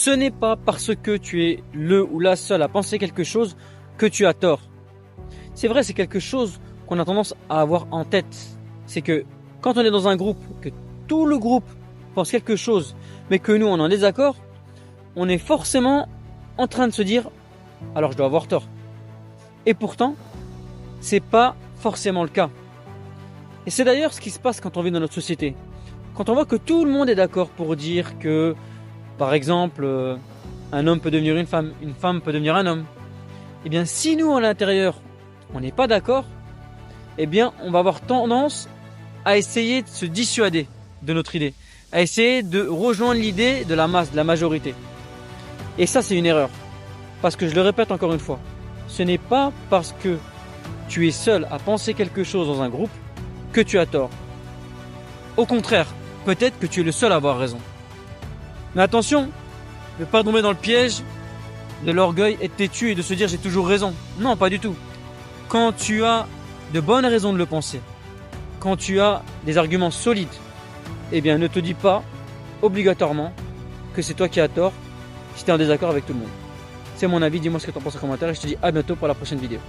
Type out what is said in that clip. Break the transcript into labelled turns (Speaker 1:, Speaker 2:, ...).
Speaker 1: ce n'est pas parce que tu es le ou la seule à penser quelque chose que tu as tort. C'est vrai, c'est quelque chose qu'on a tendance à avoir en tête. C'est que quand on est dans un groupe, que tout le groupe pense quelque chose, mais que nous on est en désaccord, on est forcément en train de se dire « alors je dois avoir tort ». Et pourtant, c'est pas forcément le cas. Et c'est d'ailleurs ce qui se passe quand on vit dans notre société. Quand on voit que tout le monde est d'accord pour dire que, par exemple, un homme peut devenir une femme peut devenir un homme. Eh bien, si nous, à l'intérieur, on n'est pas d'accord, eh bien, on va avoir tendance à essayer de se dissuader de notre idée, à essayer de rejoindre l'idée de la masse, de la majorité. Et ça, c'est une erreur. Parce que je le répète encore une fois, ce n'est pas parce que tu es seul à penser quelque chose dans un groupe que tu as tort. Au contraire, peut-être que tu es le seul à avoir raison. Mais attention, ne pas tomber dans le piège de l'orgueil et de têtu et de se dire j'ai toujours raison. Non, pas du tout. Quand tu as de bonnes raisons de le penser, quand tu as des arguments solides, eh bien ne te dis pas obligatoirement que c'est toi qui as tort si tu es en désaccord avec tout le monde. C'est mon avis, dis-moi ce que tu en penses en commentaire et je te dis à bientôt pour la prochaine vidéo.